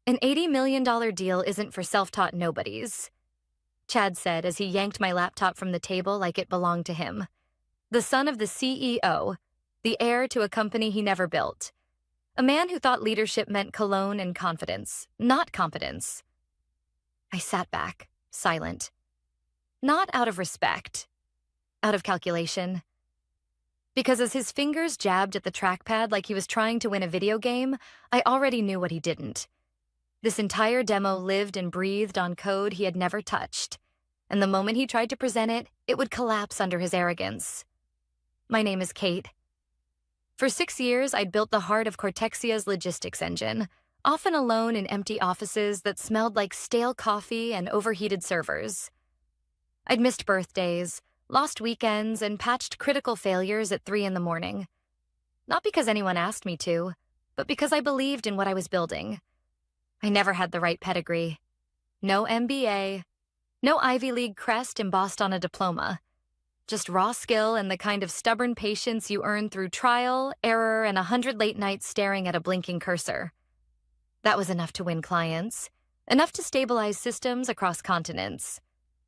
An $80 million deal isn't for self-taught nobodies, Chad said as he yanked my laptop from the table like it belonged to him. The son of the CEO, the heir to a company he never built. A man who thought leadership meant cologne and confidence, not competence. I sat back, silent. Not out of respect, out of calculation. Because as his fingers jabbed at the trackpad like he was trying to win a video game, I already knew what he didn't. This entire demo lived and breathed on code he had never touched, and the moment he tried to present it, it would collapse under his arrogance. My name is Kate. For 6 years, I'd built the heart of Cortexia's logistics engine, often alone in empty offices that smelled like stale coffee and overheated servers. I'd missed birthdays, lost weekends, and patched critical failures at 3 in the morning. Not because anyone asked me to, but because I believed in what I was building. I never had the right pedigree. No MBA, no Ivy League crest embossed on a diploma. Just raw skill and the kind of stubborn patience you earn through trial, error, and 100 late nights staring at a blinking cursor. That was enough to win clients, enough to stabilize systems across continents.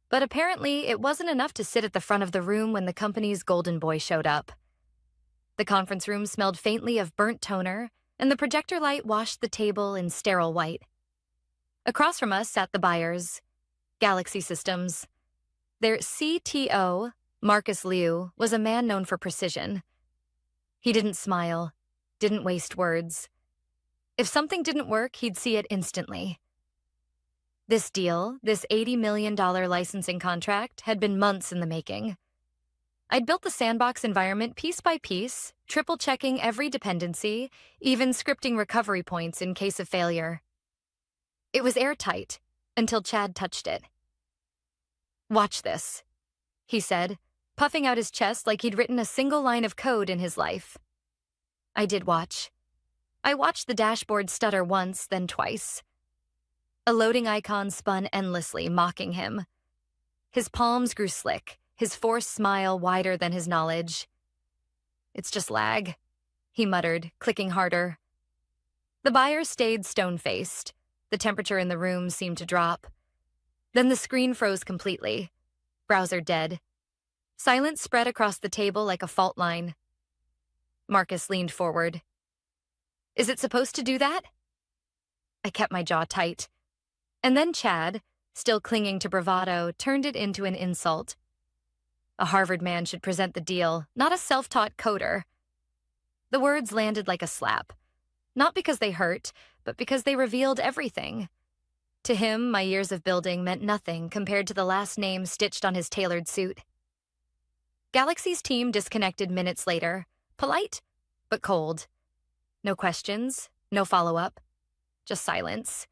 But apparently, it wasn't enough to sit at the front of the room when the company's golden boy showed up. The conference room smelled faintly of burnt toner, and the projector light washed the table in sterile white. Across from us sat the buyers, Galaxy Systems. Their CTO, Marcus Liu, was a man known for precision. He didn't smile, didn't waste words. If something didn't work, he'd see it instantly. This deal, this $80 million licensing contract, had been months in the making. I'd built the sandbox environment piece by piece, triple-checking every dependency, even scripting recovery points in case of failure. It was airtight, until Chad touched it. "Watch this," he said, puffing out his chest like he'd written a single line of code in his life. I did watch. I watched the dashboard stutter once, then twice. A loading icon spun endlessly, mocking him. His palms grew slick, his forced smile wider than his knowledge. "It's just lag," he muttered, clicking harder. The buyer stayed stone-faced. The temperature in the room seemed to drop. Then the screen froze completely. Browser dead. Silence spread across the table like a fault line. Marcus leaned forward. "Is it supposed to do that?" I kept my jaw tight. And then Chad, still clinging to bravado, turned it into an insult. A Harvard man should present the deal, not a self-taught coder. The words landed like a slap, not because they hurt, but because they revealed everything. To him, my years of building meant nothing compared to the last name stitched on his tailored suit. Galaxy's team disconnected minutes later, polite, but cold. No questions, no follow-up, just silence.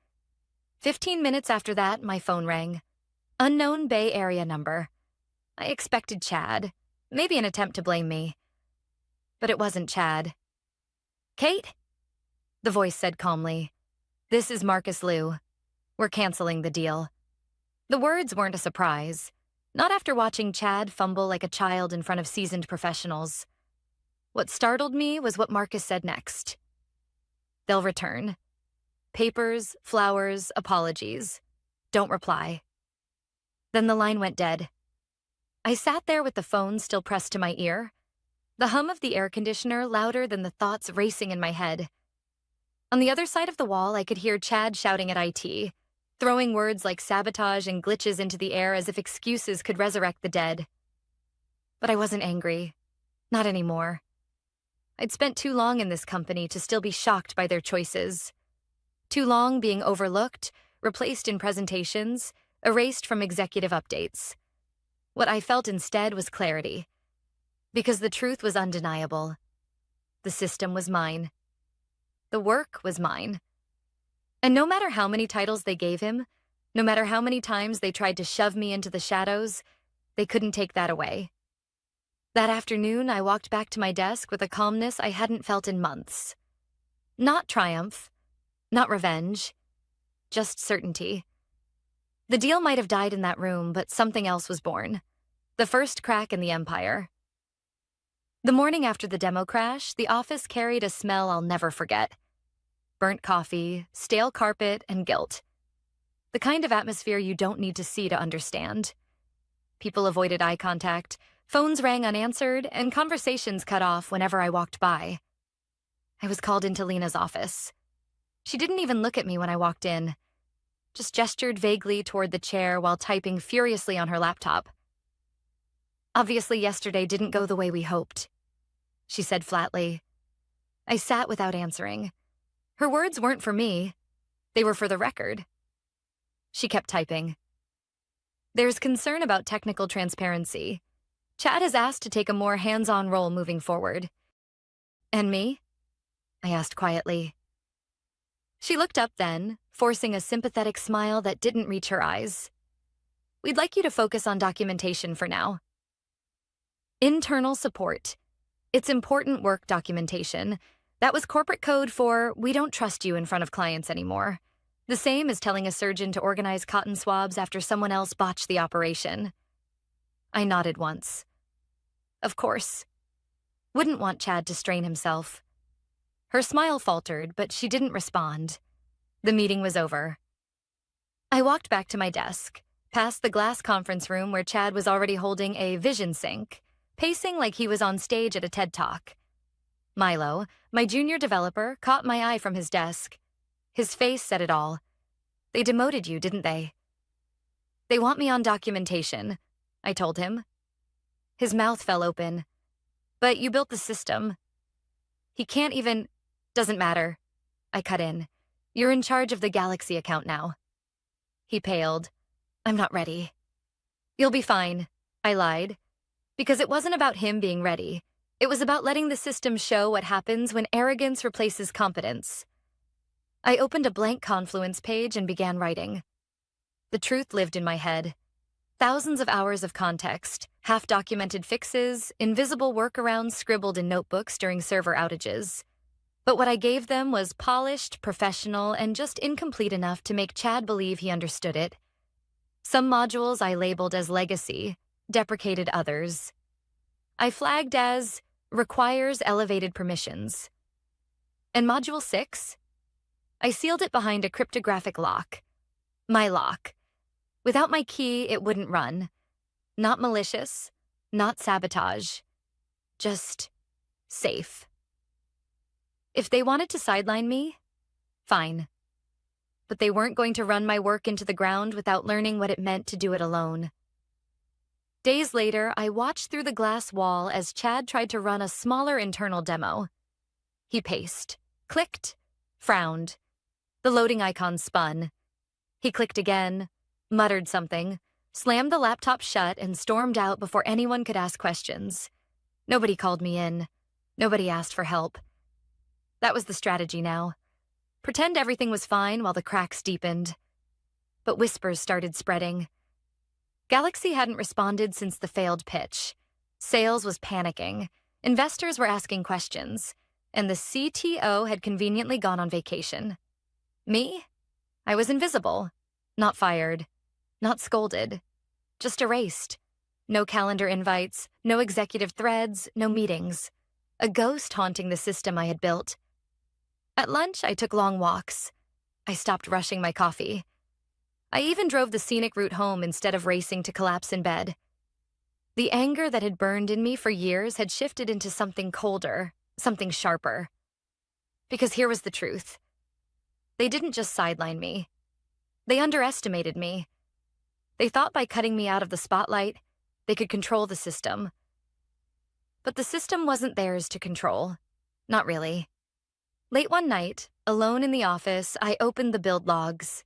15 minutes after that, my phone rang. Unknown Bay Area number. I expected Chad, maybe an attempt to blame me. But it wasn't Chad. "Kate?" The voice said calmly. "This is Marcus Liu. We're canceling the deal." The words weren't a surprise, not after watching Chad fumble like a child in front of seasoned professionals. What startled me was what Marcus said next. "They'll return. Papers, flowers, apologies. Don't reply." Then the line went dead. I sat there with the phone still pressed to my ear, the hum of the air conditioner louder than the thoughts racing in my head. On the other side of the wall, I could hear Chad shouting at IT, throwing words like sabotage and glitches into the air as if excuses could resurrect the dead. But I wasn't angry. Not anymore. I'd spent too long in this company to still be shocked by their choices. Too long being overlooked, replaced in presentations, erased from executive updates. What I felt instead was clarity. Because the truth was undeniable. The system was mine. The work was mine. And no matter how many titles they gave him, no matter how many times they tried to shove me into the shadows, they couldn't take that away. That afternoon, I walked back to my desk with a calmness I hadn't felt in months. Not triumph, not revenge, just certainty. The deal might have died in that room, but something else was born. The first crack in the empire. The morning after the demo crash, the office carried a smell I'll never forget. burnt coffee, stale carpet, and guilt. The kind of atmosphere you don't need to see to understand. People avoided eye contact, phones rang unanswered, and conversations cut off whenever I walked by. I was called into Lena's office. She didn't even look at me when I walked in, just gestured vaguely toward the chair while typing furiously on her laptop. "Obviously, yesterday didn't go the way we hoped," she said flatly. I sat without answering. Her words weren't for me. They were for the record. She kept typing. "There's concern about technical transparency. Chad has asked to take a more hands-on role moving forward." "And me?" I asked quietly. She looked up then, forcing a sympathetic smile that didn't reach her eyes. "We'd like you to focus on documentation for now." Internal support. It's important work documentation. That was corporate code for "we don't trust you in front of clients anymore." The same as telling a surgeon to organize cotton swabs after someone else botched the operation. I nodded once. Of course. Wouldn't want Chad to strain himself. Her smile faltered, but she didn't respond. The meeting was over. I walked back to my desk, past the glass conference room where Chad was already holding a vision sync, pacing like he was on stage at a TED Talk. Milo, my junior developer, caught my eye from his desk. His face said it all. "They demoted you, didn't they?" "They want me on documentation," I told him. His mouth fell open. "But you built the system." "He can't even—" "Doesn't matter." I cut in. "You're in charge of the Galaxy account now." He paled. "I'm not ready." "You'll be fine," I lied. Because it wasn't about him being ready. It was about letting the system show what happens when arrogance replaces competence. I opened a blank Confluence page and began writing. The truth lived in my head. Thousands of hours of context, half-documented fixes, invisible workarounds scribbled in notebooks during server outages. But what I gave them was polished, professional, and just incomplete enough to make Chad believe he understood it. Some modules I labeled as legacy, deprecated others. I flagged as requires elevated permissions. And Module 6? I sealed it behind a cryptographic lock. My lock. Without my key, it wouldn't run. Not malicious, not sabotage. Just safe. If they wanted to sideline me, fine. But they weren't going to run my work into the ground without learning what it meant to do it alone. Days later, I watched through the glass wall as Chad tried to run a smaller internal demo. He paced, clicked, frowned. The loading icon spun. He clicked again, muttered something, slammed the laptop shut, and stormed out before anyone could ask questions. Nobody called me in. Nobody asked for help. That was the strategy now. Pretend everything was fine while the cracks deepened. But whispers started spreading. Galaxy hadn't responded since the failed pitch. Sales was panicking. Investors were asking questions. And the CTO had conveniently gone on vacation. Me? I was invisible. Not fired. Not scolded. Just erased. No calendar invites, no executive threads, no meetings. A ghost haunting the system I had built. At lunch, I took long walks. I stopped rushing my coffee. I even drove the scenic route home instead of racing to collapse in bed. The anger that had burned in me for years had shifted into something colder, something sharper. Because here was the truth. They didn't just sideline me. They underestimated me. They thought by cutting me out of the spotlight, they could control the system. But the system wasn't theirs to control. Not really. Late one night, alone in the office, I opened the build logs.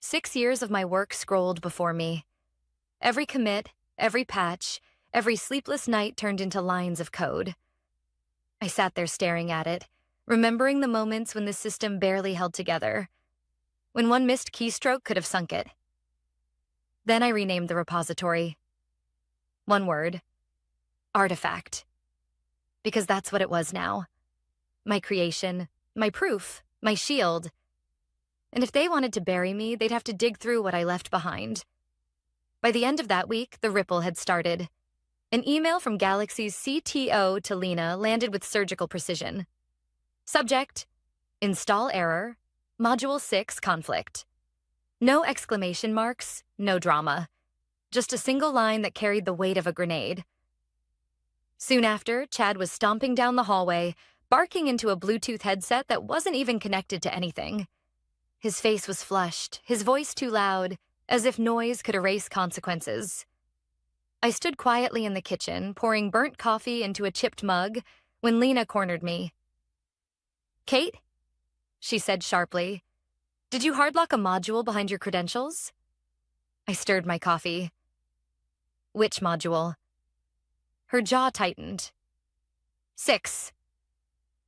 6 years of my work scrolled before me. Every commit, every patch, every sleepless night turned into lines of code. I sat there staring at it, remembering the moments when the system barely held together, when one missed keystroke could have sunk it. Then I renamed the repository. One word. Artifact. Because that's what it was now. My creation, my proof, my shield. And if they wanted to bury me, they'd have to dig through what I left behind. By the end of that week, the ripple had started. An email from Galaxy's CTO to Lena landed with surgical precision. Subject: Install error. Module 6 conflict. No exclamation marks, no drama. Just a single line that carried the weight of a grenade. Soon after, Chad was stomping down the hallway, barking into a Bluetooth headset that wasn't even connected to anything. His face was flushed, his voice too loud, as if noise could erase consequences. I stood quietly in the kitchen, pouring burnt coffee into a chipped mug, when Lena cornered me. "Kate?" she said sharply. "Did you hardlock a module behind your credentials?" I stirred my coffee. "Which module?" Her jaw tightened. 6.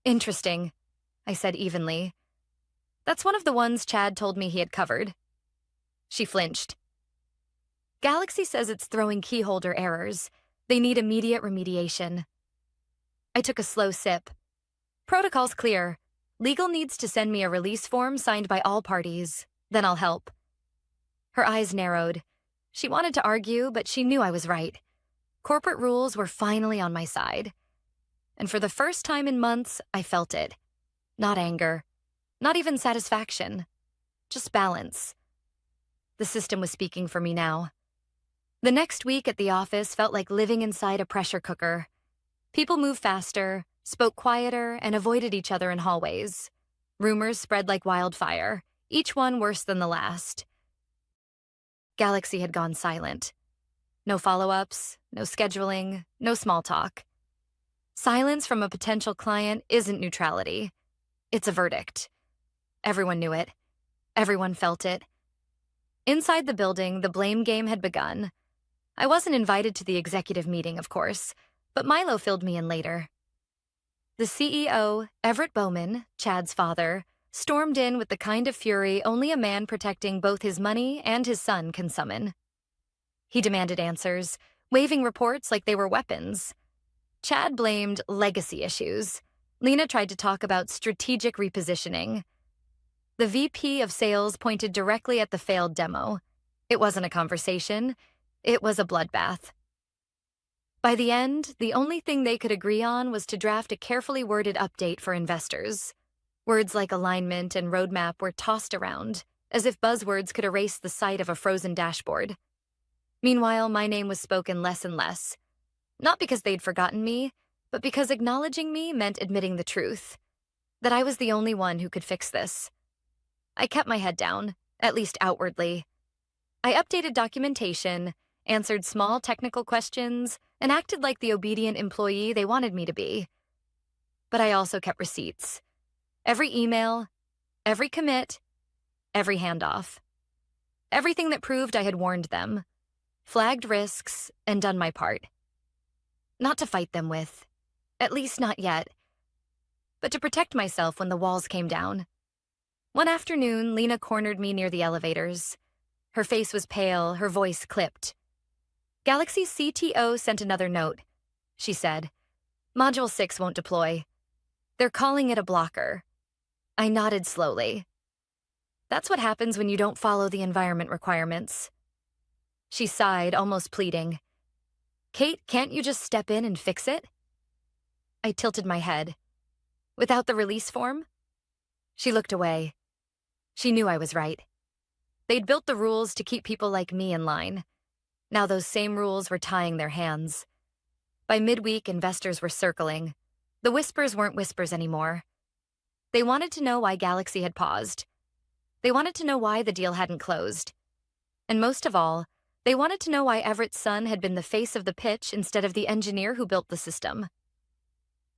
"Interesting," I said evenly. "That's one of the ones Chad told me he had covered." She flinched. "Galaxy says it's throwing keyholder errors. They need immediate remediation." I took a slow sip. "Protocol's clear. Legal needs to send me a release form signed by all parties. Then I'll help." Her eyes narrowed. She wanted to argue, but she knew I was right. Corporate rules were finally on my side. And for the first time in months, I felt it. Not anger. Not even satisfaction. Just balance. The system was speaking for me now. The next week at the office felt like living inside a pressure cooker. People moved faster, spoke quieter, and avoided each other in hallways. Rumors spread like wildfire, each one worse than the last. Galaxy had gone silent. No follow-ups, no scheduling, no small talk. Silence from a potential client isn't neutrality. It's a verdict. Everyone knew it. Everyone felt it. Inside the building, the blame game had begun. I wasn't invited to the executive meeting, of course, but Milo filled me in later. The CEO, Everett Bowman, Chad's father, stormed in with the kind of fury only a man protecting both his money and his son can summon. He demanded answers, waving reports like they were weapons. Chad blamed legacy issues. Lena tried to talk about strategic repositioning. The VP of sales pointed directly at the failed demo. It wasn't a conversation. It was a bloodbath. By the end, the only thing they could agree on was to draft a carefully worded update for investors. Words like alignment and roadmap were tossed around, as if buzzwords could erase the sight of a frozen dashboard. Meanwhile, my name was spoken less and less. Not because they'd forgotten me, but because acknowledging me meant admitting the truth. That I was the only one who could fix this. I kept my head down, at least outwardly. I updated documentation, answered small technical questions, and acted like the obedient employee they wanted me to be. But I also kept receipts. Every email, every commit, every handoff. Everything that proved I had warned them, flagged risks, and done my part. Not to fight them with, at least not yet, but to protect myself when the walls came down. One afternoon, Lena cornered me near the elevators. Her face was pale, her voice clipped. "Galaxy's CTO sent another note," she said. "Module 6 won't deploy. They're calling it a blocker." I nodded slowly. That's what happens when you don't follow the environment requirements. She sighed, almost pleading. "Kate, can't you just step in and fix it?" I tilted my head. "Without the release form?" She looked away. She knew I was right. They'd built the rules to keep people like me in line. Now those same rules were tying their hands. By midweek, investors were circling. The whispers weren't whispers anymore. They wanted to know why Galaxy had paused. They wanted to know why the deal hadn't closed. And most of all, they wanted to know why Everett's son had been the face of the pitch instead of the engineer who built the system.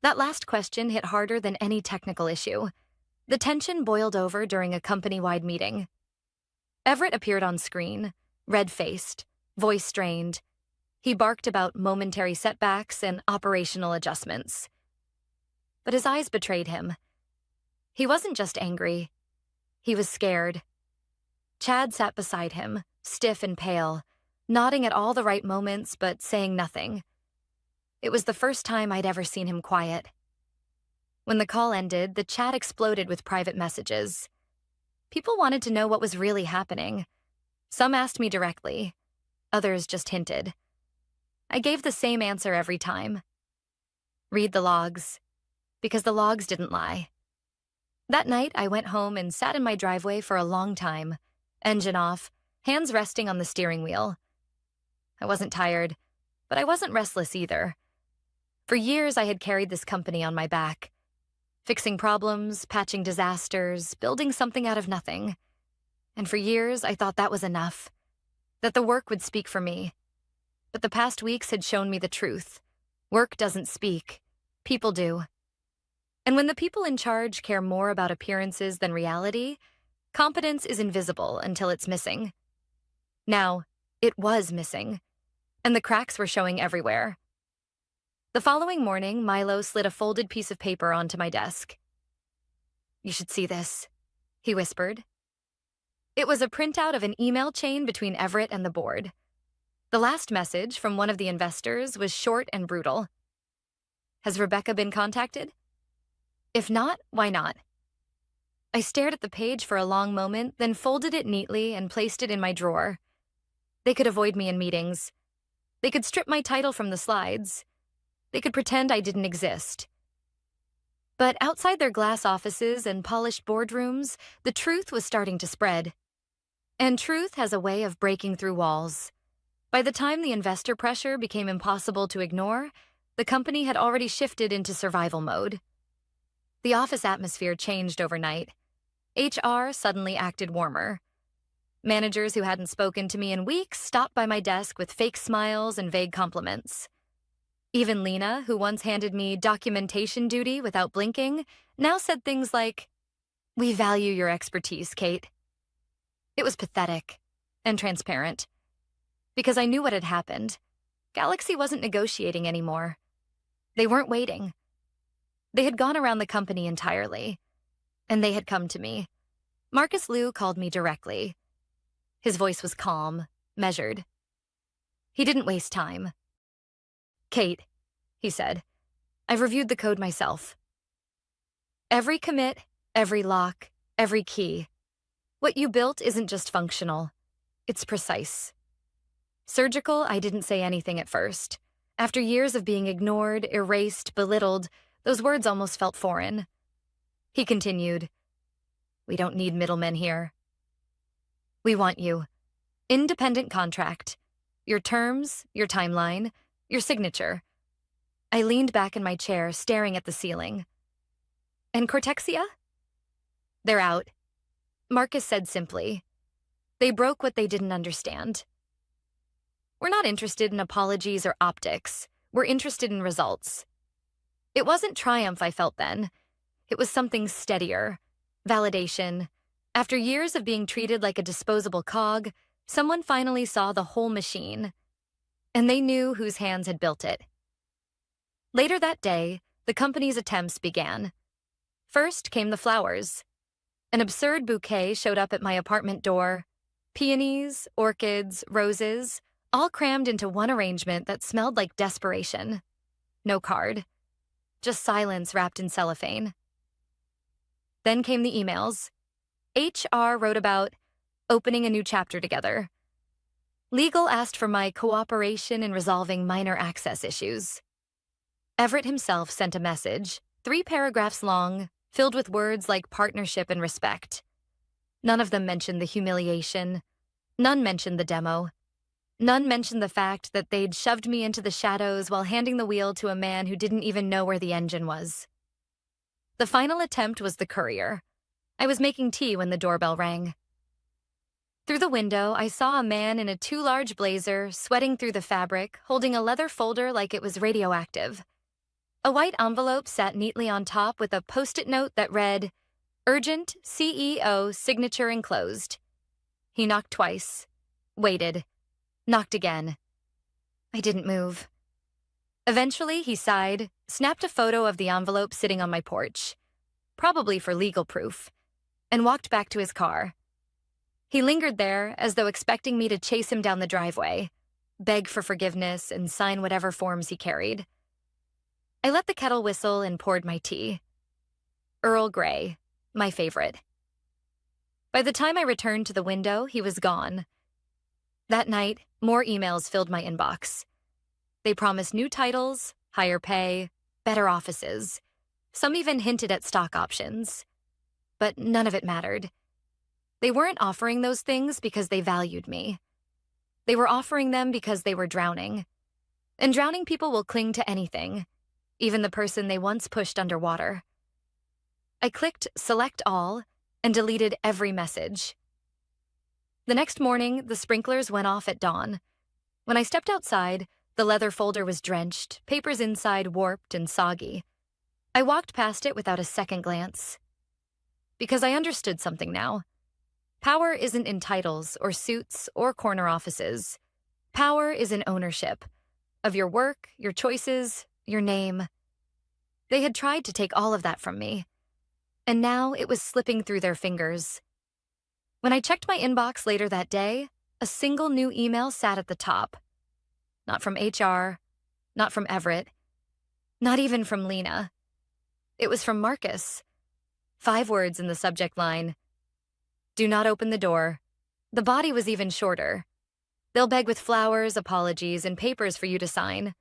That last question hit harder than any technical issue. The tension boiled over during a company-wide meeting. Everett appeared on screen, red-faced, voice strained. He barked about momentary setbacks and operational adjustments. But his eyes betrayed him. He wasn't just angry. He was scared. Chad sat beside him, stiff and pale, nodding at all the right moments but saying nothing. It was the first time I'd ever seen him quiet. When the call ended, the chat exploded with private messages. People wanted to know what was really happening. Some asked me directly. Others just hinted. I gave the same answer every time. Read the logs. Because the logs didn't lie. That night, I went home and sat in my driveway for a long time, engine off, hands resting on the steering wheel. I wasn't tired, but I wasn't restless either. For years, I had carried this company on my back, fixing problems, patching disasters, building something out of nothing. And for years, I thought that was enough, that the work would speak for me. But the past weeks had shown me the truth. Work doesn't speak. People do. And when the people in charge care more about appearances than reality, competence is invisible until it's missing. Now, it was missing, and the cracks were showing everywhere. The following morning, Milo slid a folded piece of paper onto my desk. "You should see this," he whispered. It was a printout of an email chain between Everett and the board. The last message from one of the investors was short and brutal. "Has Rebecca been contacted? If not, why not?" I stared at the page for a long moment, then folded it neatly and placed it in my drawer. They could avoid me in meetings. They could strip my title from the slides. They could pretend I didn't exist. But outside their glass offices and polished boardrooms, the truth was starting to spread. And truth has a way of breaking through walls. By the time the investor pressure became impossible to ignore, the company had already shifted into survival mode. The office atmosphere changed overnight. HR suddenly acted warmer. Managers who hadn't spoken to me in weeks stopped by my desk with fake smiles and vague compliments. Even Lena, who once handed me documentation duty without blinking, now said things like, "We value your expertise, Kate." It was pathetic and transparent. Because I knew what had happened. Galaxy wasn't negotiating anymore. They weren't waiting. They had gone around the company entirely. And they had come to me. Marcus Liu called me directly. His voice was calm, measured. He didn't waste time. "Kate," he said, "I've reviewed the code myself. Every commit, every lock, every key. What you built isn't just functional. It's precise. Surgical, I didn't say anything at first. After years of being ignored, erased, belittled, those words almost felt foreign." He continued, "We don't need middlemen here. We want you. Independent contract. Your terms, your timeline, your signature." I leaned back in my chair, staring at the ceiling. "And Cortexia?" "They're out," Marcus said simply. "They broke what they didn't understand. We're not interested in apologies or optics. We're interested in results." It wasn't triumph I felt then. It was something steadier. Validation. After years of being treated like a disposable cog, someone finally saw the whole machine. And they knew whose hands had built it. Later that day, the company's attempts began. First came the flowers. An absurd bouquet showed up at my apartment door. Peonies, orchids, roses, all crammed into one arrangement that smelled like desperation. No card. Just silence wrapped in cellophane. Then came the emails. HR wrote about opening a new chapter together. Legal asked for my cooperation in resolving minor access issues. Everett himself sent a message, 3 paragraphs long, filled with words like partnership and respect. None of them mentioned the humiliation. None mentioned the demo. None mentioned the fact that they'd shoved me into the shadows while handing the wheel to a man who didn't even know where the engine was. The final attempt was the courier. I was making tea when the doorbell rang. Through the window, I saw a man in a too large blazer, sweating through the fabric, holding a leather folder like it was radioactive. A white envelope sat neatly on top with a post-it note that read, "Urgent, CEO, signature enclosed." He knocked twice, waited, knocked again. I didn't move. Eventually, he sighed, snapped a photo of the envelope sitting on my porch, probably for legal proof, and walked back to his car. He lingered there as though expecting me to chase him down the driveway, beg for forgiveness, and sign whatever forms he carried. I let the kettle whistle and poured my tea. Earl Grey, my favorite. By the time I returned to the window, he was gone. That night, more emails filled my inbox. They promised new titles, higher pay, better offices. Some even hinted at stock options. but none of it mattered. They weren't offering those things because they valued me. They were offering them because they were drowning. And drowning people will cling to anything, even the person they once pushed underwater. I clicked Select All and deleted every message. The next morning, the sprinklers went off at dawn. When I stepped outside, the leather folder was drenched, papers inside warped and soggy. I walked past it without a second glance. Because I understood something now. Power isn't in titles or suits or corner offices. Power is in ownership of your work, your choices, your name. They had tried to take all of that from me, and now it was slipping through their fingers. When I checked my inbox later that day, a single new email sat at the top. Not from HR, not from Everett, not even from Lena. It was from Marcus. 5 words in the subject line. Do not open the door. The body was even shorter. They'll beg with flowers, apologies, and papers for you to sign.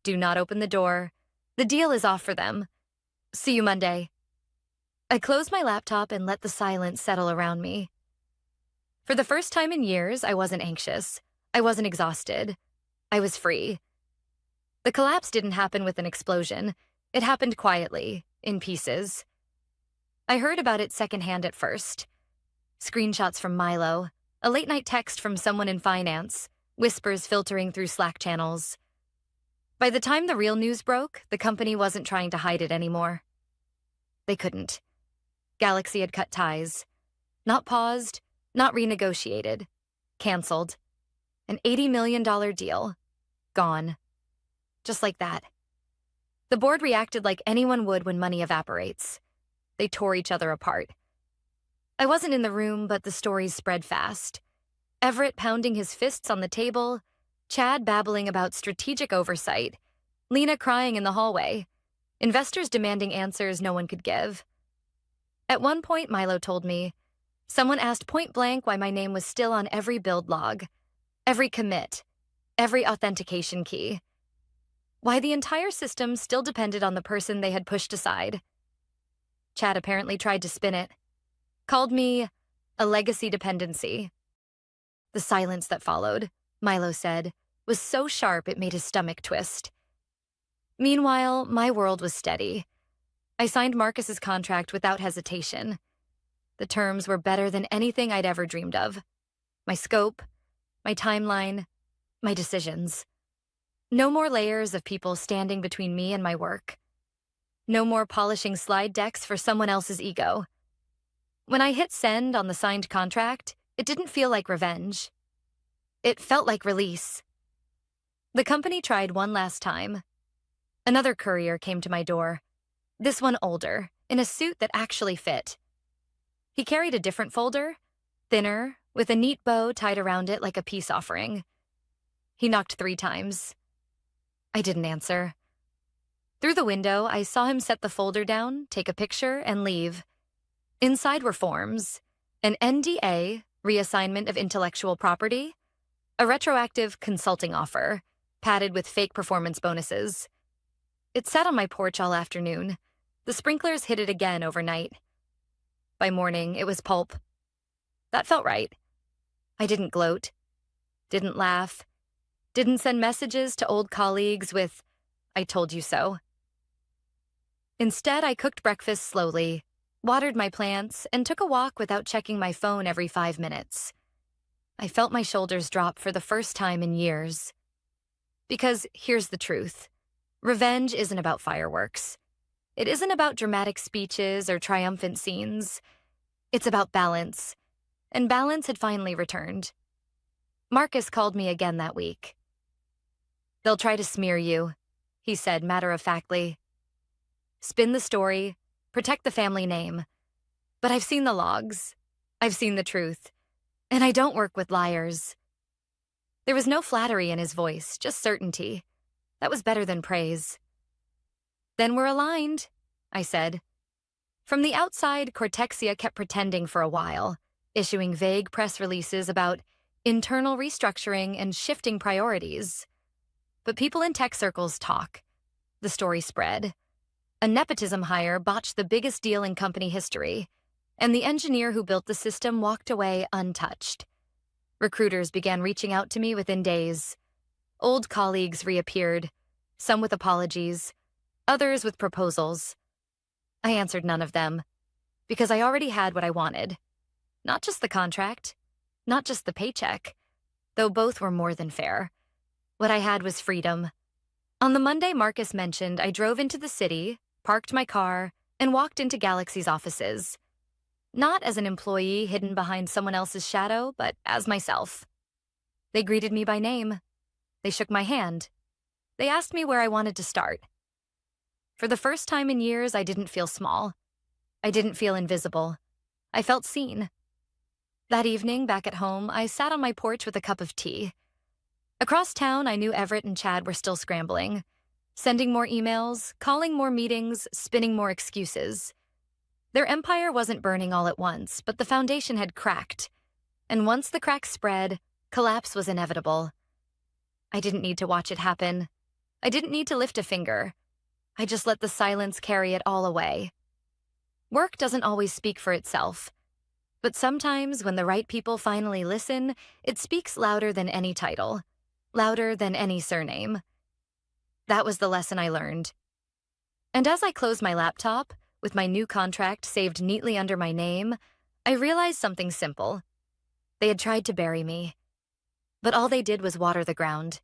Do not open the door. The deal is off for them. See you Monday. I closed my laptop and let the silence settle around me. For the first time in years, I wasn't anxious. I wasn't exhausted. I was free. The collapse didn't happen with an explosion. It happened quietly, in pieces. I heard about it secondhand at first. Screenshots from Milo, a late-night text from someone in finance, whispers filtering through Slack channels. By the time the real news broke, the company wasn't trying to hide it anymore. They couldn't. Galaxy had cut ties. Not paused, not renegotiated. Canceled. An $80 million deal. Gone. Just like that. The board reacted like anyone would when money evaporates. They tore each other apart. I wasn't in the room, but the stories spread fast. Everett pounding his fists on the table, Chad babbling about strategic oversight, Lena crying in the hallway, investors demanding answers no one could give. At one point, Milo told me, someone asked point blank why my name was still on every build log, every commit, every authentication key. Why the entire system still depended on the person they had pushed aside. Chad apparently tried to spin it. Called me a legacy dependency. The silence that followed, Milo said, was so sharp it made his stomach twist. Meanwhile, my world was steady. I signed Marcus's contract without hesitation. The terms were better than anything I'd ever dreamed of. My scope, my timeline, my decisions. No more layers of people standing between me and my work. No more polishing slide decks for someone else's ego. When I hit send on the signed contract, it didn't feel like revenge. It felt like release. The company tried one last time. Another courier came to my door, this one older, in a suit that actually fit. He carried a different folder, thinner, with a neat bow tied around it like a peace offering. He knocked 3 times. I didn't answer. Through the window, I saw him set the folder down, take a picture, and leave. Inside were forms, an NDA, reassignment of intellectual property, a retroactive consulting offer, padded with fake performance bonuses. It sat on my porch all afternoon. The sprinklers hit it again overnight. By morning, it was pulp. That felt right. I didn't gloat, didn't laugh, didn't send messages to old colleagues with, "I told you so." Instead, I cooked breakfast slowly, watered my plants, and took a walk without checking my phone every 5 minutes. I felt my shoulders drop for the first time in years. Because here's the truth. Revenge isn't about fireworks. It isn't about dramatic speeches or triumphant scenes. It's about balance. And balance had finally returned. Marcus called me again that week. "They'll try to smear you," he said matter-of-factly. "Spin the story, protect the family name. But I've seen the logs. I've seen the truth. And I don't work with liars." There was no flattery in his voice, just certainty. That was better than praise. "Then we're aligned," I said. From the outside, Cortexia kept pretending for a while, issuing vague press releases about internal restructuring and shifting priorities. But people in tech circles talk. The story spread. A nepotism hire botched the biggest deal in company history. and the engineer who built the system walked away untouched. Recruiters began reaching out to me within days. Old colleagues reappeared, some with apologies, others with proposals. I answered none of them, because I already had what I wanted. Not just the contract, not just the paycheck, though both were more than fair. What I had was freedom. On the Monday Marcus mentioned, I drove into the city, parked my car, and walked into Galaxy's offices. Not as an employee hidden behind someone else's shadow, but as myself. They greeted me by name. They shook my hand. They asked me where I wanted to start. For the first time in years, I didn't feel small. I didn't feel invisible. I felt seen. That evening, back at home, I sat on my porch with a cup of tea. Across town, I knew Everett and Chad were still scrambling, sending more emails, calling more meetings, spinning more excuses. Their empire wasn't burning all at once, but the foundation had cracked. And once the cracks spread, collapse was inevitable. I didn't need to watch it happen. I didn't need to lift a finger. I just let the silence carry it all away. Work doesn't always speak for itself. But sometimes, when the right people finally listen, it speaks louder than any title, louder than any surname. That was the lesson I learned. And as I closed my laptop, with my new contract saved neatly under my name, I realized something simple. They had tried to bury me, but all they did was water the ground.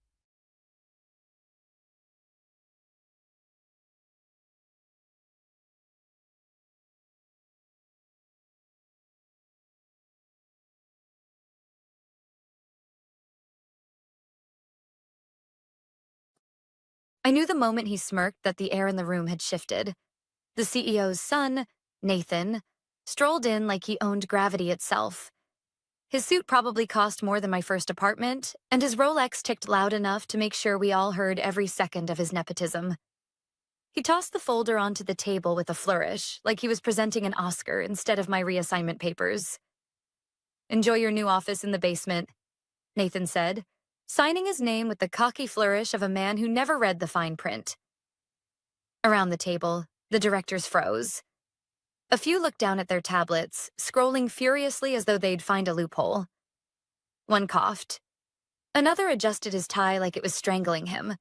I knew the moment he smirked that the air in the room had shifted. The CEO's son, Nathan, strolled in like he owned gravity itself. His suit probably cost more than my first apartment, and his Rolex ticked loud enough to make sure we all heard every second of his nepotism. He tossed the folder onto the table with a flourish, like he was presenting an Oscar instead of my reassignment papers. "Enjoy your new office in the basement," Nathan said, signing his name with the cocky flourish of a man who never read the fine print. Around the table, the directors froze. A few looked down at their tablets, scrolling furiously as though they'd find a loophole. One coughed. Another adjusted his tie like it was strangling him.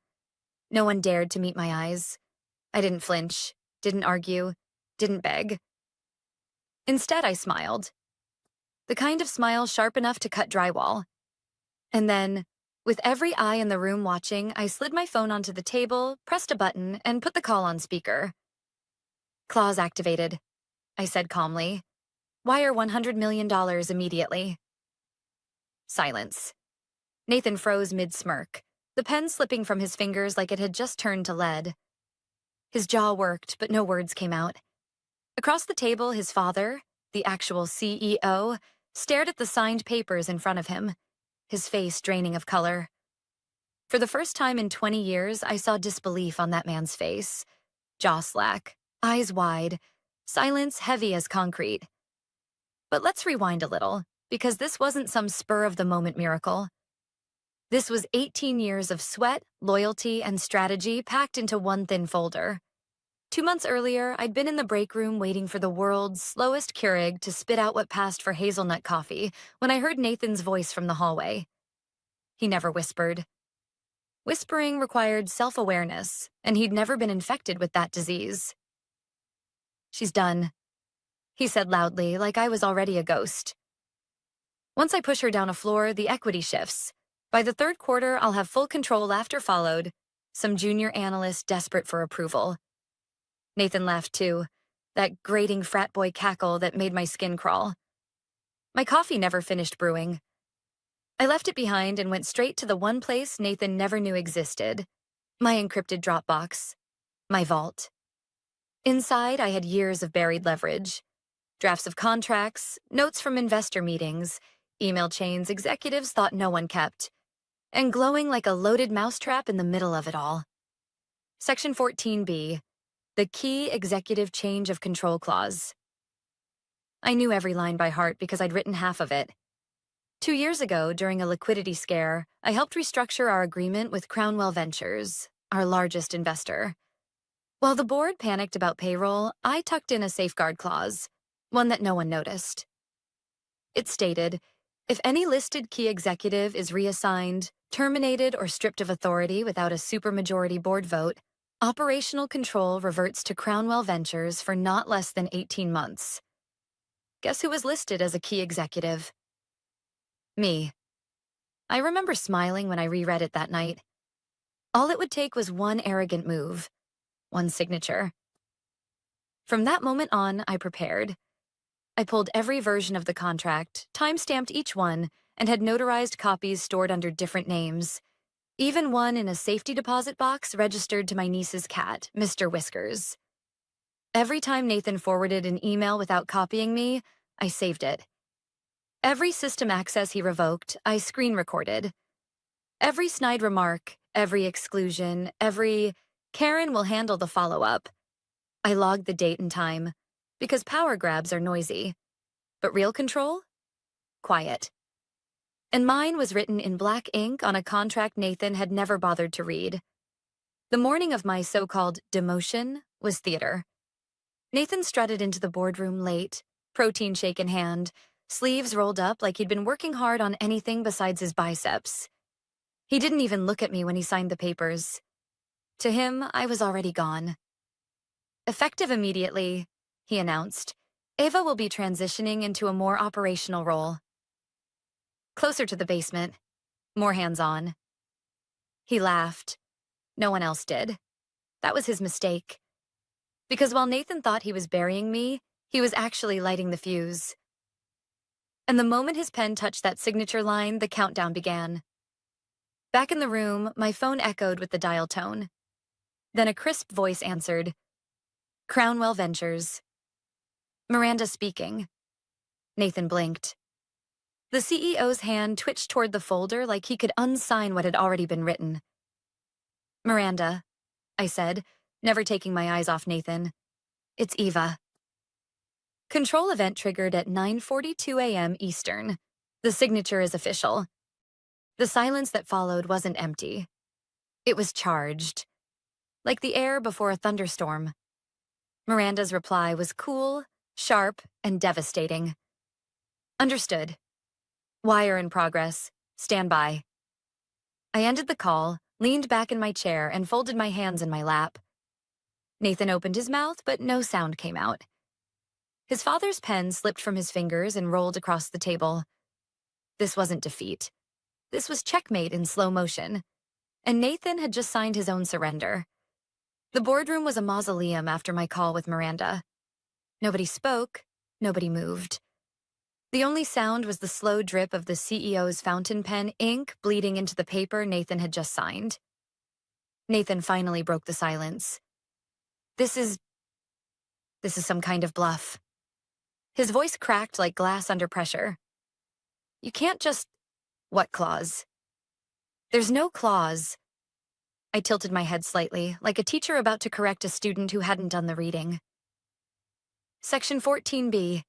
No one dared to meet my eyes. I didn't flinch, didn't argue, didn't beg. Instead, I smiled. The kind of smile sharp enough to cut drywall. And then, with every eye in the room watching, I slid my phone onto the table, pressed a button, and put the call on speaker. "Clause activated," I said calmly. "Wire $100 million immediately." Silence. Nathan froze mid-smirk, the pen slipping from his fingers like it had just turned to lead. His jaw worked, but no words came out. Across the table, his father, the actual CEO, stared at the signed papers in front of him, his face draining of color. For the first time in 20 years, I saw disbelief on that man's face. Jaw slack, eyes wide, silence heavy as concrete. But let's rewind a little, because this wasn't some spur-of-the-moment miracle. This was 18 years of sweat, loyalty, and strategy packed into one thin folder. 2 months earlier, I'd been in the break room waiting for the world's slowest Keurig to spit out what passed for hazelnut coffee when I heard Nathan's voice from the hallway. He never whispered. Whispering required self-awareness, and he'd never been infected with that disease. "She's done," he said loudly, like I was already a ghost. "Once I push her down a floor, the equity shifts. By the third quarter, I'll have full control. Laughter followed, some junior analyst desperate for approval. Nathan laughed too, that grating frat boy cackle that made my skin crawl. My coffee never finished brewing. I left it behind and went straight to the one place Nathan never knew existed, my encrypted Dropbox, my vault. Inside, I had years of buried leverage. Drafts of contracts, notes from investor meetings, email chains executives thought no one kept, and glowing like a loaded mousetrap in the middle of it all. Section 14B, the key executive change of control clause. I knew every line by heart because I'd written half of it. 2 years ago, during a liquidity scare, I helped restructure our agreement with Crownwell Ventures, our largest investor. While the board panicked about payroll, I tucked in a safeguard clause. one that no one noticed. It stated, if any listed key executive is reassigned, terminated, or stripped of authority without a supermajority board vote, operational control reverts to Crownwell Ventures for not less than 18 months. Guess who was listed as a key executive? Me. I remember smiling when I reread it that night. All it would take was one arrogant move, one signature. From that moment on, I prepared. I pulled every version of the contract, time-stamped each one, and had notarized copies stored under different names, even one in a safety deposit box registered to my niece's cat, Mr. Whiskers. Every time Nathan forwarded an email without copying me, I saved it. Every system access he revoked, I screen recorded. Every snide remark, every exclusion, every Karen will handle the follow-up. I logged the date and time, because power grabs are noisy. But real control? Quiet. And mine was written in black ink on a contract Nathan had never bothered to read. The morning of my so-called demotion was theater. Nathan strutted into the boardroom late, protein shake in hand, sleeves rolled up like he'd been working hard on anything besides his biceps. He didn't even look at me when he signed the papers. To him, I was already gone. Effective immediately, he announced, Ava will be transitioning into a more operational role. Closer to the basement, more hands-on. He laughed. No one else did. That was his mistake. Because while Nathan thought he was burying me, he was actually lighting the fuse. And the moment his pen touched that signature line, the countdown began. Back in the room, my phone echoed with the dial tone. Then a crisp voice answered, Crownwell Ventures. Miranda speaking. Nathan blinked. The CEO's hand twitched toward the folder like he could unsign what had already been written. Miranda, I said, never taking my eyes off Nathan. It's Eva. Control event triggered at 9:42 a.m. Eastern. The signature is official. The silence that followed wasn't empty. It was charged. Like the air before a thunderstorm. Miranda's reply was cool, sharp, and devastating. Understood. Wire in progress. Stand by. I ended the call, leaned back in my chair, and folded my hands in my lap. Nathan opened his mouth, but no sound came out. His father's pen slipped from his fingers and rolled across the table. This wasn't defeat. This was checkmate in slow motion. And Nathan had just signed his own surrender. The boardroom was a mausoleum after my call with Miranda. Nobody spoke, nobody moved. The only sound was the slow drip of the CEO's fountain pen ink bleeding into the paper Nathan had just signed. Nathan finally broke the silence. This is some kind of bluff. His voice cracked like glass under pressure. You can't just... What clause? There's no clause. I tilted my head slightly, like a teacher about to correct a student who hadn't done the reading. Section 14B,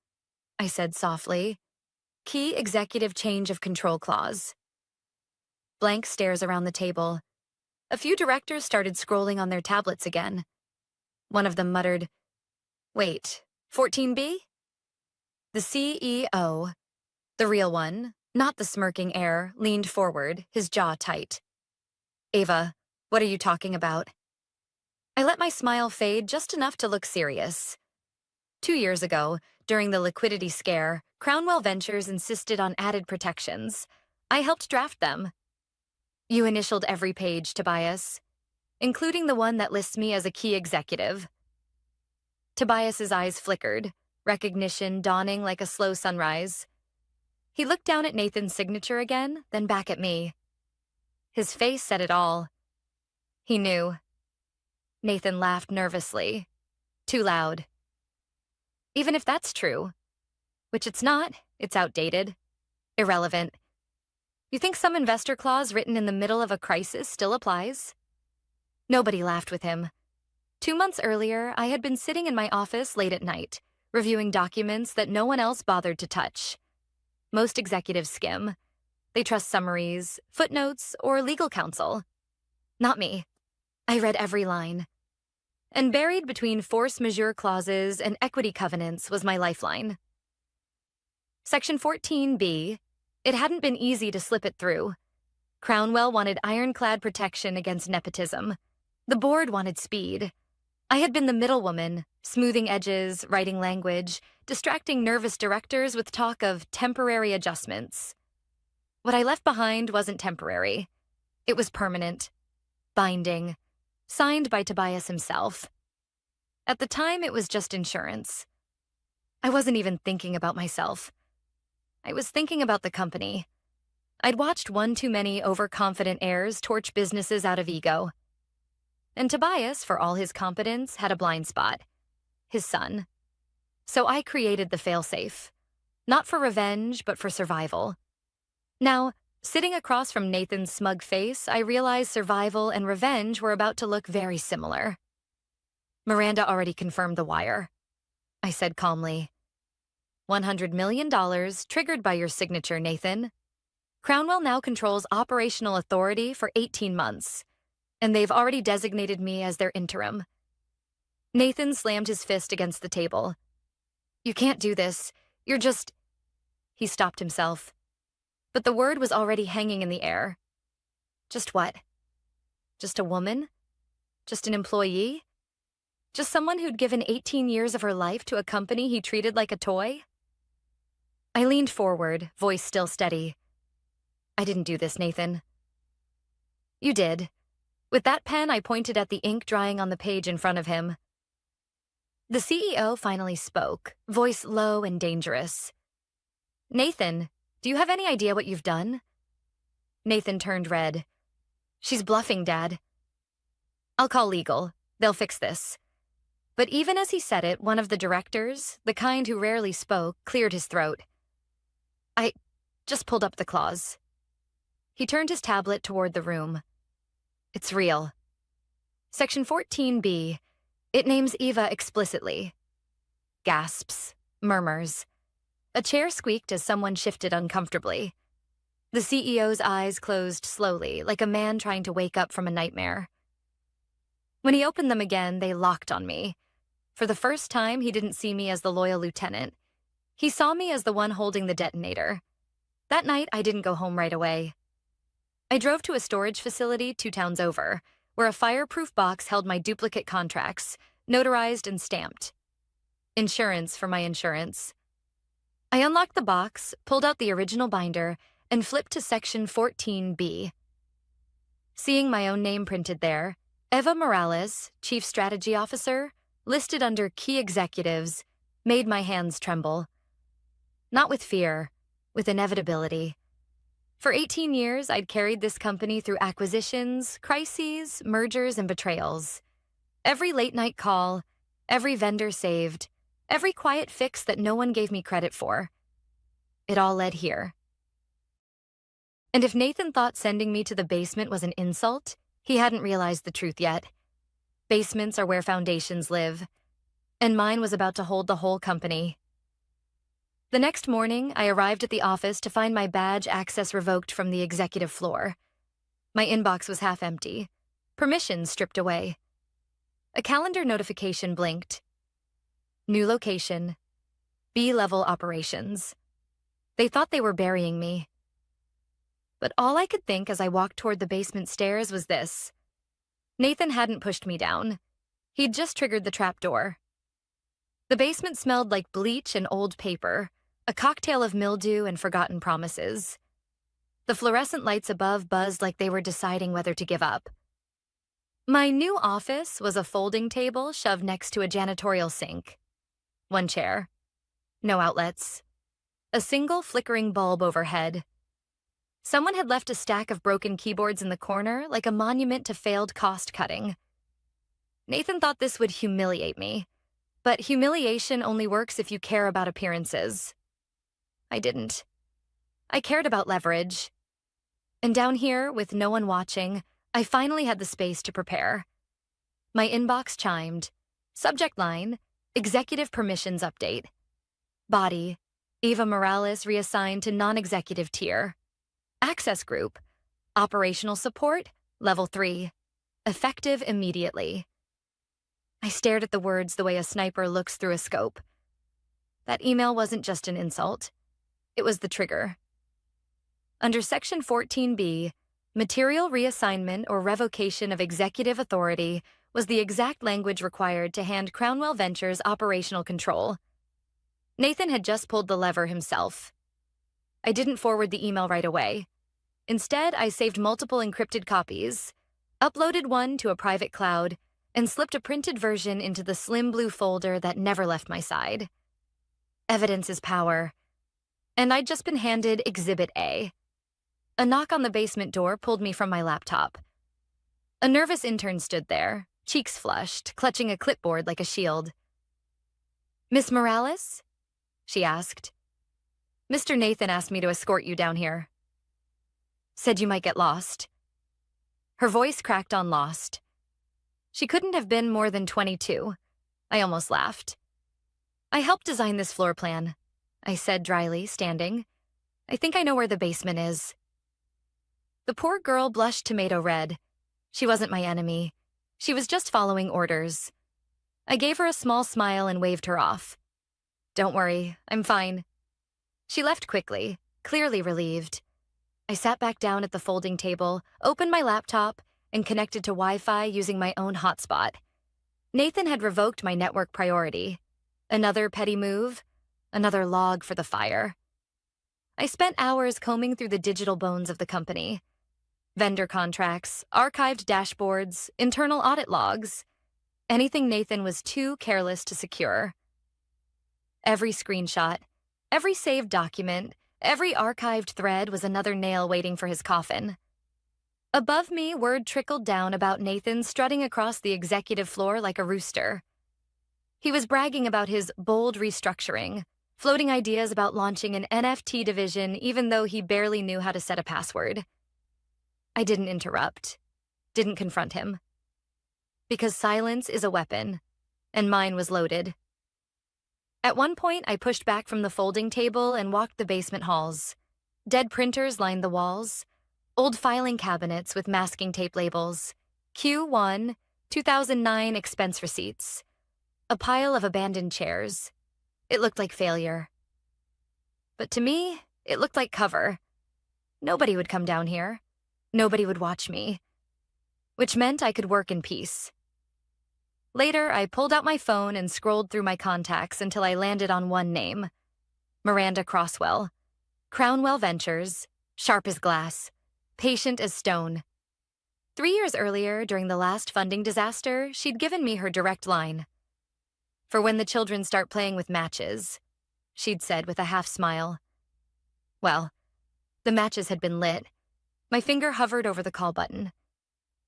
I said softly. Key executive change of control clause. Blank stares around the table. A few directors started scrolling on their tablets again. One of them muttered, Wait, 14B? The CEO, the real one, not the smirking heir, leaned forward, his jaw tight. Ava, what are you talking about? I let my smile fade just enough to look serious. 2 years ago, during the liquidity scare, Crownwell Ventures insisted on added protections. I helped draft them. You initialed every page, Tobias, including the one that lists me as a key executive. Tobias's eyes flickered, recognition dawning like a slow sunrise. He looked down at Nathan's signature again, then back at me. His face said it all. He knew. Nathan laughed nervously. Too loud. Even if that's true, which it's not, it's outdated, irrelevant. You think some investor clause written in the middle of a crisis still applies? Nobody laughed with him. 2 months earlier, I had been sitting in my office late at night, reviewing documents that no one else bothered to touch. Most executives skim. They trust summaries, footnotes, or legal counsel. Not me. I read every line. And buried between force majeure clauses and equity covenants was my lifeline. Section 14B. It hadn't been easy to slip it through. Crownwell wanted ironclad protection against nepotism. The board wanted speed. I had been the middlewoman, smoothing edges, writing language, distracting nervous directors with talk of temporary adjustments. What I left behind wasn't temporary. It was permanent, binding, signed by Tobias himself. At the time, it was just insurance. I wasn't even thinking about myself. I was thinking about the company. I'd watched one too many overconfident heirs torch businesses out of ego. And Tobias, for all his competence, had a blind spot. His son. So I created the failsafe. Not for revenge, but for survival. Now, sitting across from Nathan's smug face, I realized survival and revenge were about to look very similar. Miranda already confirmed the wire. I said calmly. $100 million triggered by your signature, Nathan. Crownwell now controls operational authority for 18 months, and they've already designated me as their interim. Nathan slammed his fist against the table. You can't do this. You're just... He stopped himself. But the word was already hanging in the air. Just what? Just a woman? Just an employee? Just someone who'd given 18 years of her life to a company he treated like a toy? I leaned forward, voice still steady. I didn't do this, Nathan. You did. With that pen, I pointed at the ink drying on the page in front of him. The CEO finally spoke, voice low and dangerous. Nathan, do you have any idea what you've done? Nathan turned red. She's bluffing, Dad. I'll call legal. They'll fix this. But even as he said it, one of the directors, the kind who rarely spoke, cleared his throat. I just pulled up the clause. He turned his tablet toward the room. It's real. Section 14B. It names Eva explicitly. Gasps. Murmurs. A chair squeaked as someone shifted uncomfortably. The CEO's eyes closed slowly, like a man trying to wake up from a nightmare. When he opened them again, they locked on me. For the first time, he didn't see me as the loyal lieutenant. He saw me as the one holding the detonator. That night, I didn't go home right away. I drove to a storage facility 2 towns over, where a fireproof box held my duplicate contracts, notarized and stamped. Insurance for my insurance. I unlocked the box, pulled out the original binder, and flipped to Section 14B. Seeing my own name printed there, Eva Morales, Chief Strategy Officer, listed under Key Executives, made my hands tremble. Not with fear, with inevitability. For 18 years, I'd carried this company through acquisitions, crises, mergers, and betrayals. Every late-night call, every vendor saved, every quiet fix that no one gave me credit for. It all led here. And if Nathan thought sending me to the basement was an insult, he hadn't realized the truth yet. Basements are where foundations live, and mine was about to hold the whole company. The next morning, I arrived at the office to find my badge access revoked from the executive floor. My inbox was half empty, permissions stripped away. A calendar notification blinked. New location, B-level operations. They thought they were burying me. But all I could think as I walked toward the basement stairs was this. Nathan hadn't pushed me down. He'd just triggered the trapdoor. The basement smelled like bleach and old paper, a cocktail of mildew and forgotten promises. The fluorescent lights above buzzed like they were deciding whether to give up. My new office was a folding table shoved next to a janitorial sink. 1 chair. No outlets. A single flickering bulb overhead. Someone had left a stack of broken keyboards in the corner like a monument to failed cost-cutting. Nathan thought this would humiliate me, but humiliation only works if you care about appearances. I didn't. I cared about leverage. And down here, with no one watching, I finally had the space to prepare. My inbox chimed. Subject line, Executive Permissions Update. Body, Eva Morales reassigned to non-executive tier. Access group, Operational Support, Level 3. Effective immediately. I stared at the words the way a sniper looks through a scope. That email wasn't just an insult. It was the trigger. Under Section 14B, material reassignment or revocation of executive authority was the exact language required to hand Crownwell Ventures operational control. Nathan had just pulled the lever himself. I didn't forward the email right away. Instead, I saved multiple encrypted copies, uploaded one to a private cloud, and slipped a printed version into the slim blue folder that never left my side. Evidence is power. And I'd just been handed Exhibit A. A knock on the basement door pulled me from my laptop. A nervous intern stood there, cheeks flushed, clutching a clipboard like a shield. "Miss Morales?" she asked. "Mr. Nathan asked me to escort you down here. Said you might get lost." Her voice cracked on lost. She couldn't have been more than 22. I almost laughed. "I helped design this floor plan," I said dryly, standing. "I think I know where the basement is." The poor girl blushed tomato red. She wasn't my enemy. She was just following orders. I gave her a small smile and waved her off. "Don't worry, I'm fine." She left quickly, clearly relieved. I sat back down at the folding table, opened my laptop, and connected to Wi-Fi using my own hotspot. Nathan had revoked my network priority. Another petty move, another log for the fire. I spent hours combing through the digital bones of the company. Vendor contracts, archived dashboards, internal audit logs. Anything Nathan was too careless to secure. Every screenshot, every saved document, every archived thread was another nail waiting for his coffin. Above me, word trickled down about Nathan strutting across the executive floor like a rooster. He was bragging about his bold restructuring, floating ideas about launching an NFT division even though he barely knew how to set a password. I didn't interrupt, didn't confront him. Because silence is a weapon, and mine was loaded. At one point, I pushed back from the folding table and walked the basement halls. Dead printers lined the walls, old filing cabinets with masking tape labels, Q1, 2009 expense receipts, a pile of abandoned chairs. It looked like failure. But to me, it looked like cover. Nobody would come down here. Nobody would watch me. Which meant I could work in peace. Later, I pulled out my phone and scrolled through my contacts until I landed on one name. Miranda Crosswell. Crownwell Ventures. Sharp as glass. Patient as stone. 3 years earlier, during the last funding disaster, she'd given me her direct line. "For when the children start playing with matches," she'd said with a half smile. Well, the matches had been lit. My finger hovered over the call button.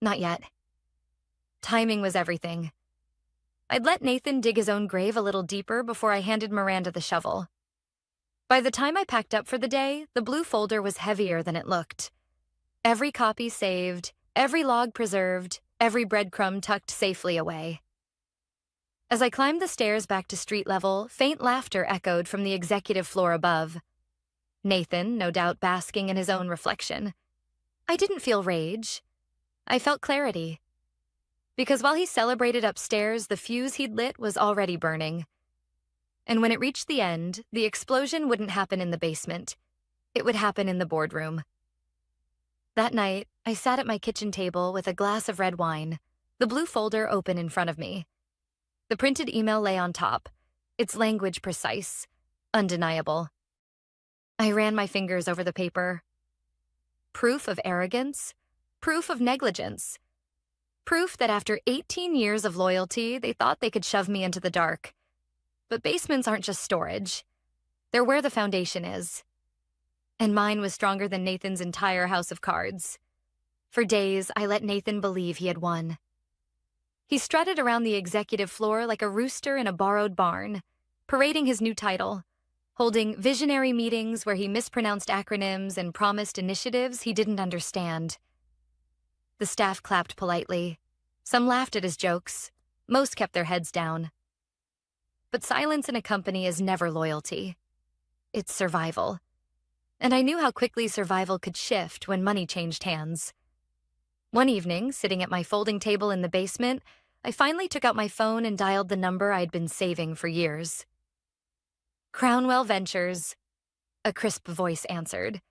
Not yet. Timing was everything. I'd let Nathan dig his own grave a little deeper before I handed Miranda the shovel. By the time I packed up for the day, the blue folder was heavier than it looked. Every copy saved, every log preserved, every breadcrumb tucked safely away. As I climbed the stairs back to street level, faint laughter echoed from the executive floor above. Nathan, no doubt basking in his own reflection. I didn't feel rage. I felt clarity. Because while he celebrated upstairs, the fuse he'd lit was already burning. And when it reached the end, the explosion wouldn't happen in the basement. It would happen in the boardroom. That night, I sat at my kitchen table with a glass of red wine, the blue folder open in front of me. The printed email lay on top, its language precise, undeniable. I ran my fingers over the paper. Proof of arrogance, proof of negligence, proof that after 18 years of loyalty, they thought they could shove me into the dark. But basements aren't just storage. They're where the foundation is. And mine was stronger than Nathan's entire house of cards. For days, I let Nathan believe he had won. He strutted around the executive floor like a rooster in a borrowed barn, parading his new title, holding visionary meetings where he mispronounced acronyms and promised initiatives he didn't understand. The staff clapped politely. Some laughed at his jokes. Most kept their heads down. But silence in a company is never loyalty. It's survival. And I knew how quickly survival could shift when money changed hands. One evening, sitting at my folding table in the basement, I finally took out my phone and dialed the number I'd been saving for years. Crownwell Ventures, a crisp voice answered.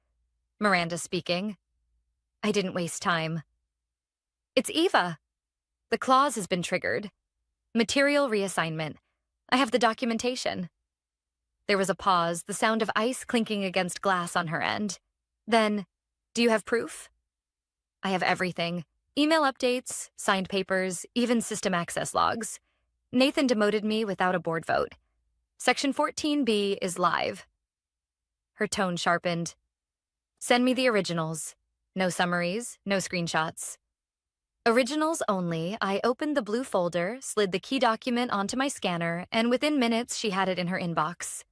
Miranda speaking. I didn't waste time. It's Eva. The clause has been triggered. Material reassignment. I have the documentation. There was a pause, the sound of ice clinking against glass on her end. Then, do you have proof? I have everything. Email updates, signed papers, even system access logs. Nathan demoted me without a board vote. Section 14B is live. Her tone sharpened. Send me the originals. No summaries, no screenshots. Originals only. I opened the blue folder, slid the key document onto my scanner, and within minutes she had it in her inbox.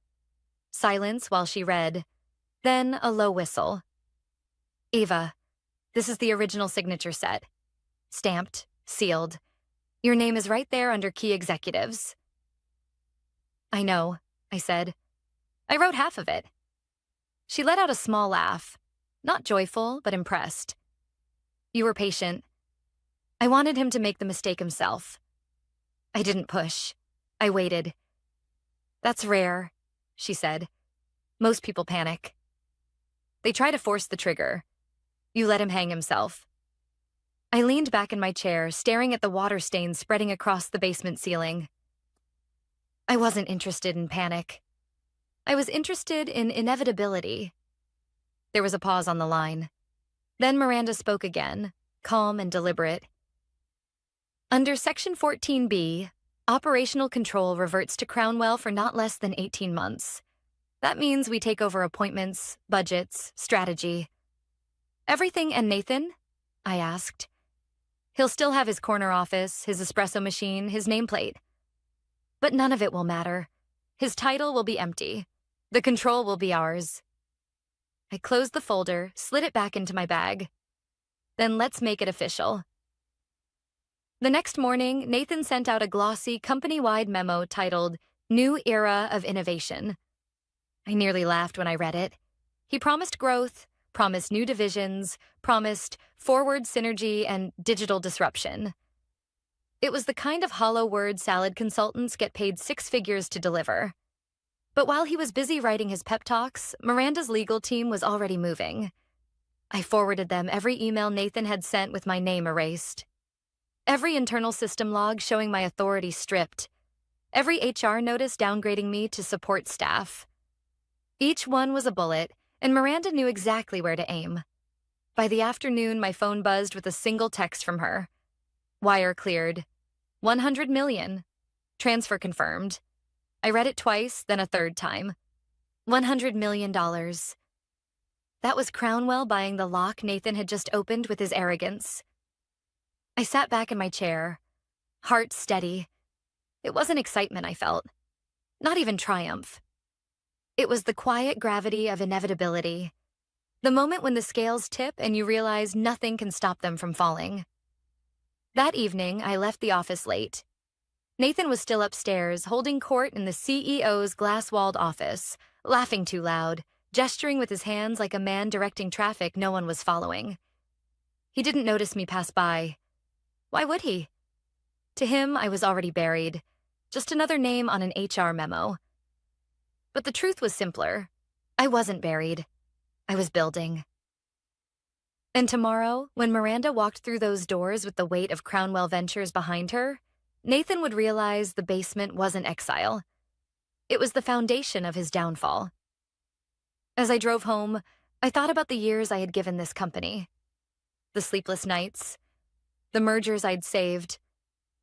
Silence while she read. Then a low whistle. Eva, this is the original signature set. Stamped, sealed. Your name is right there under key executives. I know, I said. I wrote half of it. She let out a small laugh. Not joyful, but impressed. You were patient. I wanted him to make the mistake himself. I didn't push. I waited. That's rare, she said. Most people panic. They try to force the trigger. You let him hang himself. I leaned back in my chair, staring at the water stains spreading across the basement ceiling. I wasn't interested in panic. I was interested in inevitability. There was a pause on the line. Then Miranda spoke again, calm and deliberate. Under Section 14B, operational control reverts to Crownwell for not less than 18 months. That means we take over appointments, budgets, strategy. Everything and Nathan? I asked. He'll still have his corner office, his espresso machine, his nameplate. But none of it will matter. His title will be empty. The control will be ours. I closed the folder, slid it back into my bag. Then let's make it official. The next morning, Nathan sent out a glossy, company-wide memo titled, New Era of Innovation. I nearly laughed when I read it. He promised growth, promised new divisions, promised forward synergy and digital disruption. It was the kind of hollow word salad consultants get paid 6 figures to deliver. But while he was busy writing his pep talks, Miranda's legal team was already moving. I forwarded them every email Nathan had sent with my name erased. Every internal system log showing my authority stripped. Every HR notice downgrading me to support staff. Each one was a bullet, and Miranda knew exactly where to aim. By the afternoon, my phone buzzed with a single text from her. Wire cleared. 100 million. Transfer confirmed. I read it twice, then a third time. $100 million. That was Crownwell buying the lock Nathan had just opened with his arrogance. I sat back in my chair, heart steady. It wasn't excitement I felt, not even triumph. It was the quiet gravity of inevitability, the moment when the scales tip and you realize nothing can stop them from falling. That evening, I left the office late. Nathan was still upstairs, holding court in the CEO's glass-walled office, laughing too loud, gesturing with his hands like a man directing traffic no one was following. He didn't notice me pass by. Why would he? To him, I was already buried, just another name on an HR memo. But the truth was simpler. I wasn't buried. I was building. And tomorrow, when Miranda walked through those doors with the weight of Crownwell Ventures behind her, Nathan would realize the basement wasn't exile. It was the foundation of his downfall. As I drove home, I thought about the years I had given this company. The sleepless nights, the mergers I'd saved,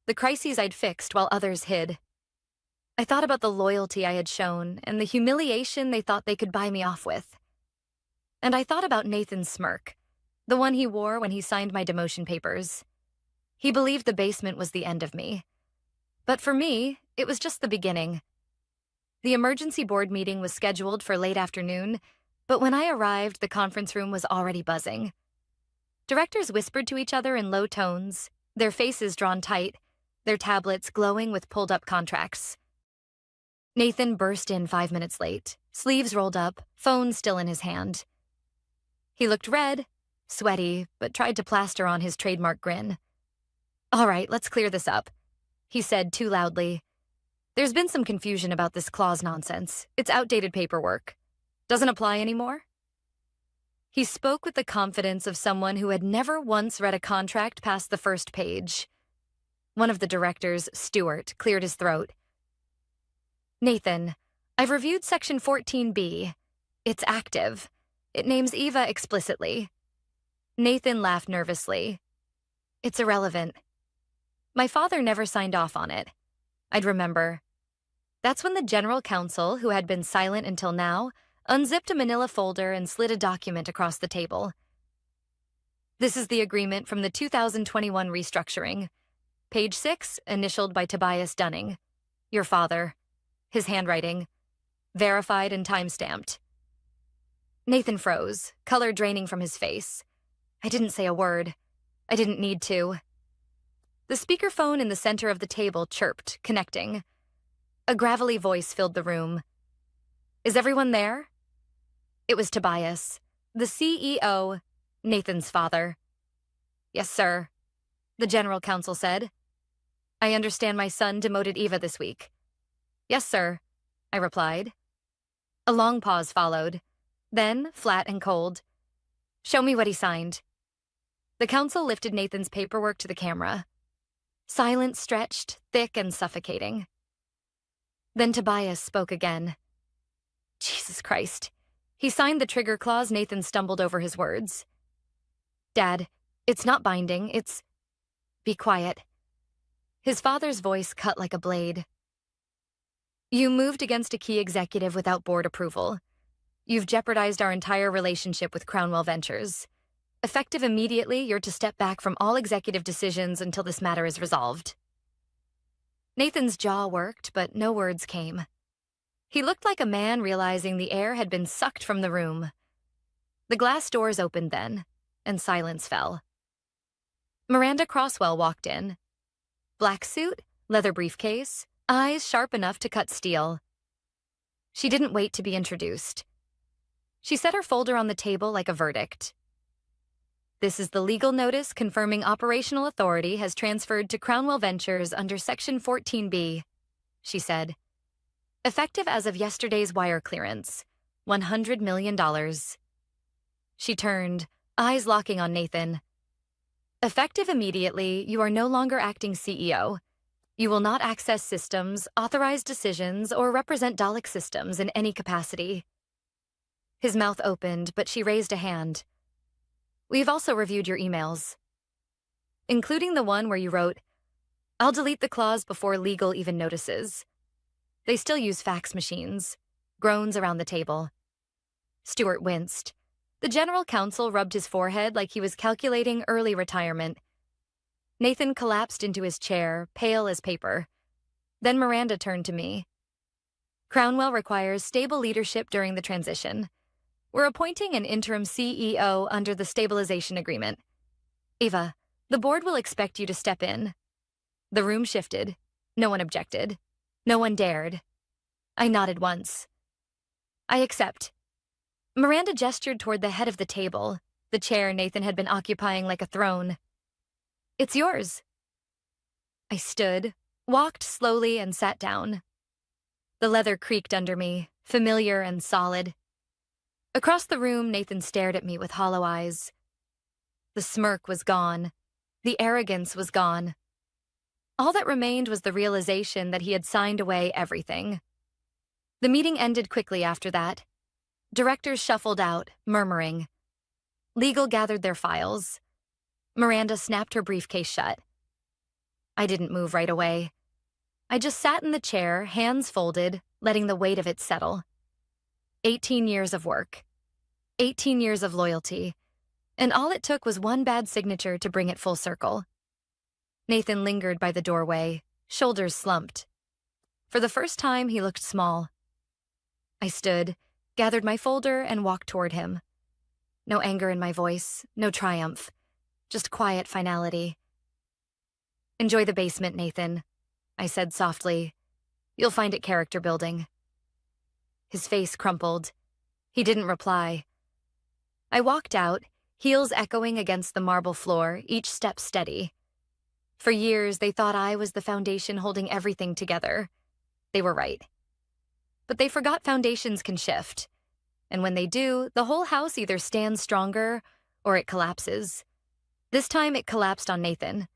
the crises I'd fixed while others hid. I thought about the loyalty I had shown and the humiliation they thought they could buy me off with. And I thought about Nathan's smirk, the one he wore when he signed my demotion papers. He believed the basement was the end of me. But for me, it was just the beginning. The emergency board meeting was scheduled for late afternoon, but when I arrived, the conference room was already buzzing. Directors whispered to each other in low tones, their faces drawn tight, their tablets glowing with pulled-up contracts. Nathan burst in 5 minutes late, sleeves rolled up, phone still in his hand. He looked red, sweaty, but tried to plaster on his trademark grin. All right, let's clear this up. he said too loudly. There's been some confusion about this clause nonsense. It's outdated paperwork. Doesn't apply anymore? He spoke with the confidence of someone who had never once read a contract past the first page. One of the directors, Stuart, cleared his throat. Nathan, I've reviewed Section 14B. It's active. It names Eva explicitly. Nathan laughed nervously. It's irrelevant. My father never signed off on it. I'd remember. That's when the general counsel, who had been silent until now, unzipped a manila folder and slid a document across the table. This is the agreement from the 2021 restructuring. Page 6, initialed by Tobias Dunning. Your father. His handwriting. Verified and time-stamped. Nathan froze, color draining from his face. I didn't say a word. I didn't need to. The speakerphone in the center of the table chirped, connecting. A gravelly voice filled the room. Is everyone there? It was Tobias, the CEO, Nathan's father. Yes, sir, the general counsel said. I understand my son demoted Eva this week. Yes, sir, I replied. A long pause followed, then flat and cold. Show me what he signed. The counsel lifted Nathan's paperwork to the camera. Silence stretched, thick and suffocating. Then Tobias spoke again. Jesus Christ. He signed the trigger clause. Nathan stumbled over his words. Dad, it's not binding, it's... Be quiet. His father's voice cut like a blade. You moved against a key executive without board approval. You've jeopardized our entire relationship with Crownwell Ventures. Effective immediately, you're to step back from all executive decisions until this matter is resolved. Nathan's jaw worked, but no words came. He looked like a man realizing the air had been sucked from the room. The glass doors opened then, and silence fell. Miranda Crosswell walked in. Black suit, leather briefcase, eyes sharp enough to cut steel. She didn't wait to be introduced. She set her folder on the table like a verdict. This is the legal notice confirming operational authority has transferred to Crownwell Ventures under Section 14B, she said. Effective as of yesterday's wire clearance, $100 million. She turned, eyes locking on Nathan. Effective immediately, you are no longer acting CEO. You will not access systems, authorize decisions, or represent Dalek systems in any capacity. His mouth opened, but she raised a hand. We've also reviewed your emails, including the one where you wrote, I'll delete the clause before legal even notices. They still use fax machines. Groans around the table. Stuart winced. The general counsel rubbed his forehead like he was calculating early retirement. Nathan collapsed into his chair, pale as paper. Then Miranda turned to me. Crownwell requires stable leadership during the transition. We're appointing an interim CEO under the stabilization agreement. Eva, the board will expect you to step in. The room shifted. No one objected. No one dared. I nodded once. I accept. Miranda gestured toward the head of the table, the chair Nathan had been occupying like a throne. It's yours. I stood, walked slowly, and sat down. The leather creaked under me, familiar and solid. Across the room, Nathan stared at me with hollow eyes. The smirk was gone. The arrogance was gone. All that remained was the realization that he had signed away everything. The meeting ended quickly after that. Directors shuffled out, murmuring. Legal gathered their files. Miranda snapped her briefcase shut. I didn't move right away. I just sat in the chair, hands folded, letting the weight of it settle. 18 years of work. 18 years of loyalty. And all it took was one bad signature to bring it full circle. Nathan lingered by the doorway, shoulders slumped. For the first time, he looked small. I stood, gathered my folder, and walked toward him. No anger in my voice, no triumph, just quiet finality. Enjoy the basement, Nathan, I said softly. You'll find it character building. His face crumpled. He didn't reply. I walked out, heels echoing against the marble floor, each step steady. For years, they thought I was the foundation holding everything together. They were right. But they forgot foundations can shift. And when they do, the whole house either stands stronger or it collapses. This time it collapsed on Nathan.